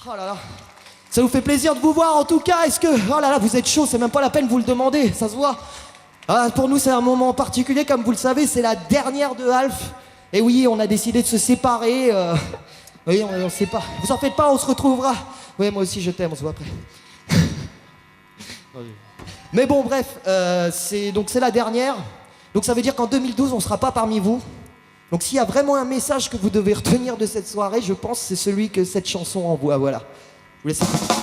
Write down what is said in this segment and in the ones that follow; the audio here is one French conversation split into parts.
Oh là là. Ça nous fait plaisir de vous voir en tout cas. Est-ce que... Oh là là, vous êtes chaud, c'est même pas la peine de vous le demander, ça se voit. Ah, pour nous, c'est un moment particulier, comme vous le savez, c'est la dernière de Alf. Et oui, on a décidé de se séparer. Oui, on sait pas. Vous en faites pas, on se retrouvera. Oui, moi aussi, je t'aime, on se voit après. Mais bon, bref, c'est la dernière. Donc ça veut dire qu'en 2012, on sera pas parmi vous. Donc s'il y a vraiment un message que vous devez retenir de cette soirée, je pense que c'est celui que cette chanson envoie. Voilà. Je vous laisse écouter.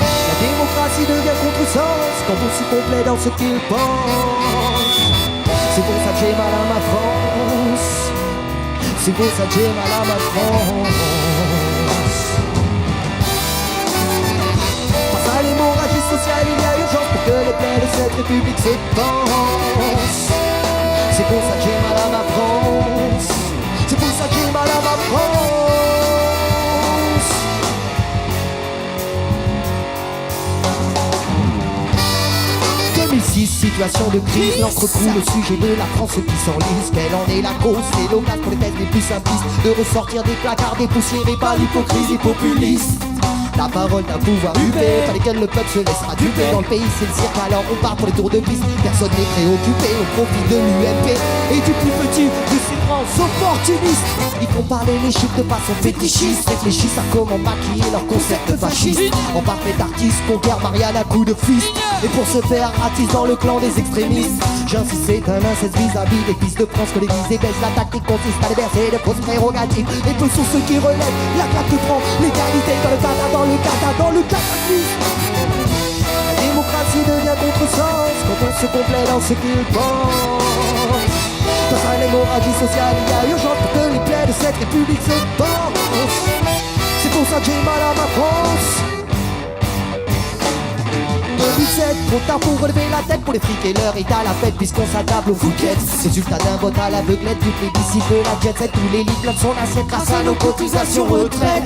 La démocratie devient contresens quand on se complaît dans ce qu'il pense. C'est pour ça que j'ai mal à ma France. C'est pour ça que j'ai mal à ma France. Face à l'hémorragie sociale, il y a urgence pour que les plaies de cette république s'épancent. C'est pour ça que j'ai mal à ma France. C'est pour ça que j'ai mal à ma France. 2006, situation de crise, l'encre coule au sujet de la France qui s'enlise. Quelle en est la cause? C'est l'occasion pour les thèses les plus simplistes de ressortir des placards dépoussiérés par l'hypocrisie populiste. La parole d'un pouvoir huppé par lesquels le peuple se laissera duper. Dans le pays c'est le cirque, alors on part pour les tours de piste. Personne n'est préoccupé au profit de l'UMP et du plus petit de ces grands opportunistes. Ils font parler les chiffres de façon fétichiste, réfléchissent à comment maquiller leur concept fasciste. En parfait artiste, conquiert Marianne à coups de fist. Et pour ce faire, attise dans le clan des extrémistes. J'insiste, c'est un inceste vis-à-vis des fils de France que l'Église épaisse. La tactique consiste à les bercer de fausses prérogatives. Et peu sont ceux qui relèvent la claque de franc, l'égalité dans le cadre, dans le cataclysme. La démocratie devient contresens quand on se complaît dans ce qu'il pense. Face à l'hémorragie sociale, il y a urgence pour que les plaies de cette république se pensent. C'est pour ça que j'ai mal à ma France. 2007, trop tard pour relever la tête pour les frics et l'heure est à la fête puisqu'on s'attable aux fouquettes. Résultat d'un vote à l'aveuglette, du plébiscite de la jet set. Tous les lits pleins de son assiette grâce à nos cotisations retraite.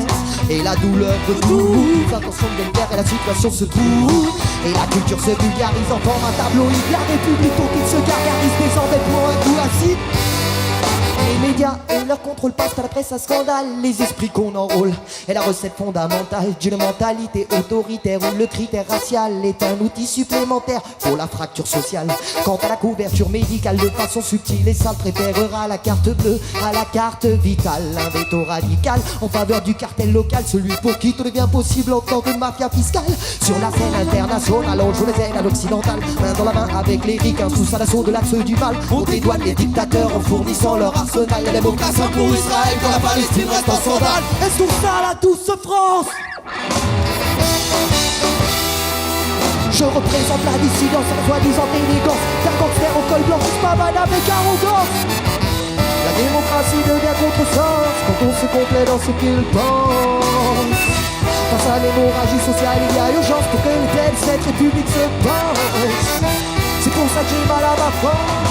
Et la douleur de tout, attention de guerre et la situation se trouve. Et la culture se vulgarise en forme un tabloïd. La République au qu'il se gargarise désormais pour un coup assis. Les médias et leur contrôle passent à la presse à scandale. Les esprits qu'on enrôle est la recette fondamentale d'une mentalité autoritaire où le critère racial est un outil supplémentaire pour la fracture sociale. Quant à la couverture médicale de façon subtile et sale, préférera la carte bleue à la carte vitale. Un veto radical en faveur du cartel local, celui pour qui tout devient possible en tant que mafia fiscale. Sur la scène internationale, on joue les ailes à l'occidental, main dans la main avec les ricains, tous à l'assaut de l'axe du mal. On dédouane les dictateurs en fournissant leur arsenal. La démocratie pour Israël quand la Palestine reste en sandales. Est-ce qu'on sale à tous France? Je représente la dissidence, la soi-disant élégance d'un gangster au col blanc, pas mal avec arrogance. La démocratie devient contresens quand on se complaît dans ce qu'il pense. Face à l'hémorragie sociale, il y a urgence pour que les plaies de cette république se pensent. C'est pour ça que j'ai mal à ma France.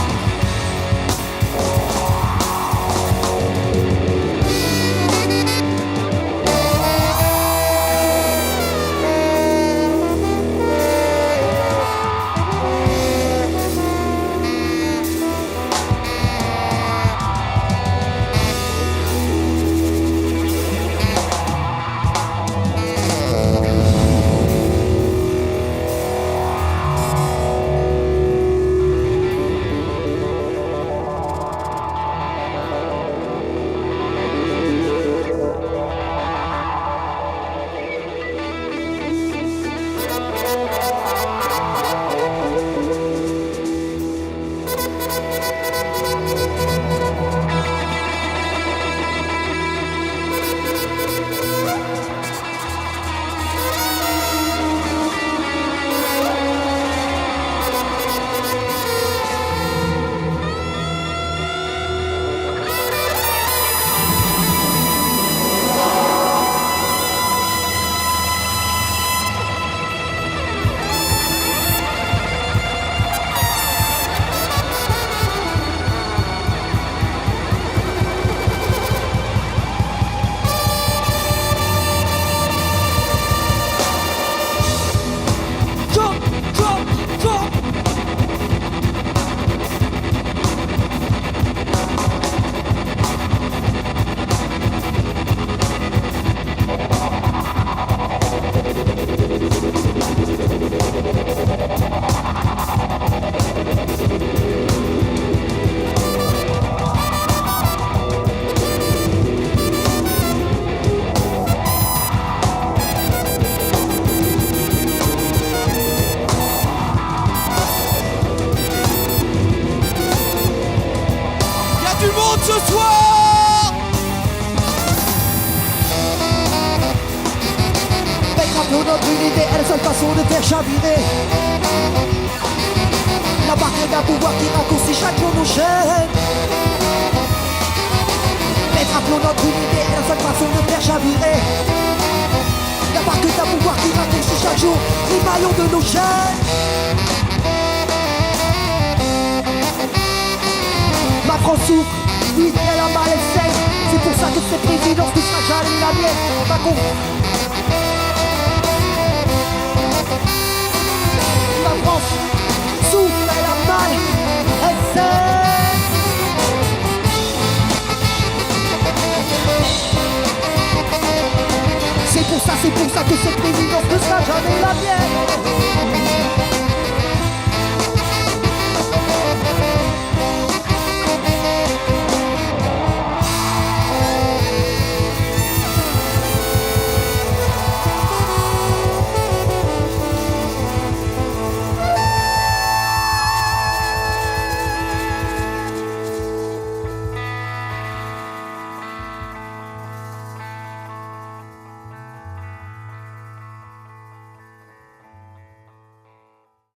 seule façon de faire chavirer. La barque d'un pouvoir qui raccourcit chaque jour nos chaînes. Mettre à flot notre unité est la seule façon de faire chavirer. La barque d'un pouvoir qui raccourcit chaque jour les maillons de nos chaînes. Ma France souffre, oui, elle a mal, elle saigne. C'est pour ça que cette présidence ne sera jamais la mienne. Macron. Ma France souffre, elle a mal, elle saigne. C'est pour ça que cette présidence ne sera jamais la mienne.